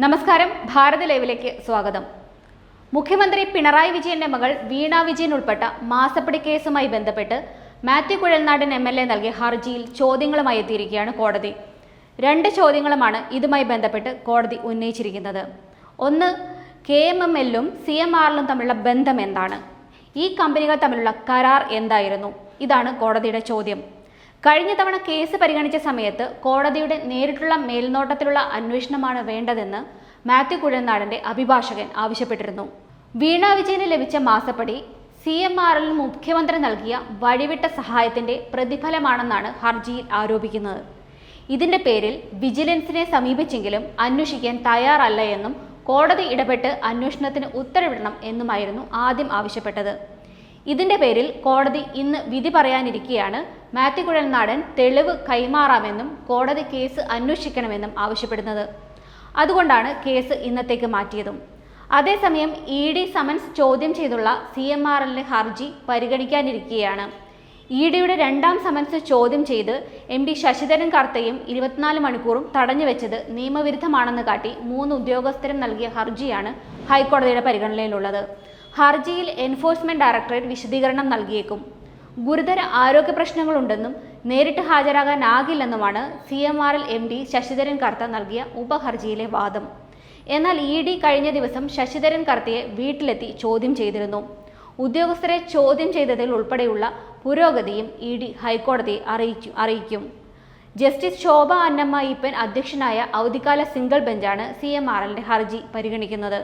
നമസ്കാരം, ഭാരത് ലൈവിലേക്ക് സ്വാഗതം. മുഖ്യമന്ത്രി പിണറായി വിജയന്റെ മകൾ വീണ വിജയൻ ഉൾപ്പെട്ട മാസപ്പടി കേസുമായി ബന്ധപ്പെട്ട് മാത്യു കുഴൽനാടൻ MLA നൽകിയ ഹർജിയിൽ ചോദ്യങ്ങളുമായി എത്തിയിരിക്കുകയാണ് കോടതി. 2 ചോദ്യങ്ങളുമാണ് ഇതുമായി ബന്ധപ്പെട്ട് കോടതി ഉന്നയിച്ചിരിക്കുന്നത്. ഒന്ന്, KMML-ഉം CMRL-ഉം തമ്മിലുള്ള ബന്ധം എന്താണ്? ഈ കമ്പനികൾ തമ്മിലുള്ള കരാർ എന്തായിരുന്നു? ഇതാണ് കോടതിയുടെ ചോദ്യം. കഴിഞ്ഞ തവണ കേസ് പരിഗണിച്ച സമയത്ത് കോടതിയുടെ നേരിട്ടുള്ള മേൽനോട്ടത്തിലുള്ള അന്വേഷണമാണ് വേണ്ടതെന്ന് മാത്യു കുഴൽനാടന്റെ അഭിഭാഷകൻ ആവശ്യപ്പെട്ടിരുന്നു. വീണ വിജയന് ലഭിച്ച മാസപ്പടി CMRL മുഖ്യമന്ത്രി നൽകിയ വഴിവിട്ട സഹായത്തിന്റെ പ്രതിഫലമാണെന്നാണ് ഹർജിയിൽ ആരോപിക്കുന്നത്. ഇതിന്റെ പേരിൽ വിജിലൻസിനെ സമീപിച്ചെങ്കിലും അന്വേഷിക്കാൻ തയ്യാറല്ല എന്നും കോടതി ഇടപെട്ട് അന്വേഷണത്തിന് ഉത്തരവിടണം എന്നുമായിരുന്നു ആദ്യം ആവശ്യപ്പെട്ടത്. ഇതിന്റെ പേരിൽ കോടതി ഇന്ന് വിധി പറയാനിരിക്കെയാണ് മാത്യു കുഴൽനാടൻ തെളിവ് കൈമാറാമെന്നും കോടതി കേസ് അന്വേഷിക്കണമെന്നും ആവശ്യപ്പെടുന്നത്. അതുകൊണ്ടാണ് കേസ് ഇന്നത്തേക്ക് മാറ്റിയതും. അതേസമയം ED സമൻസ് ചോദ്യം ചെയ്തുള്ള CMRL ഹർജി പരിഗണിക്കാനിരിക്കെയാണ്. EDയുടെ 2ാം സമൻസ് ചോദ്യം ചെയ്ത് MD ശശിധരൻ കർത്തയും 24 മണിക്കൂറും തടഞ്ഞുവെച്ചത് നിയമവിരുദ്ധമാണെന്ന് കാട്ടി 3 ഉദ്യോഗസ്ഥരും നൽകിയ ഹർജിയാണ് ഹൈക്കോടതിയുടെ പരിഗണനയിലുള്ളത്. ഹർജിയിൽ എൻഫോഴ്സ്മെന്റ് ഡയറക്ടറേറ്റ് വിശദീകരണം നൽകിയേക്കും. ഗുരുതര ആരോഗ്യ പ്രശ്നങ്ങളുണ്ടെന്നും നേരിട്ട് ഹാജരാകാനാകില്ലെന്നുമാണ് CMRL MD ശശിധരൻ കർത്ത നൽകിയ ഉപഹർജിയിലെ വാദം. എന്നാൽ ED കഴിഞ്ഞ ദിവസം ശശിധരൻ കർത്തയെ വീട്ടിലെത്തി ചോദ്യം ചെയ്തിരുന്നു. ഉദ്യോഗസ്ഥരെ ചോദ്യം ചെയ്തതിൽ ഉൾപ്പെടെയുള്ള പുരോഗതിയും ED ഹൈക്കോടതിയെ അറിയിക്കും. ജസ്റ്റിസ് ശോഭ അന്നമ്മ ഈപ്പൻ അധ്യക്ഷനായ അവധിക്കാല സിംഗിൾ ബെഞ്ചാണ് CMRLന്റെ ഹർജി പരിഗണിക്കുന്നത്.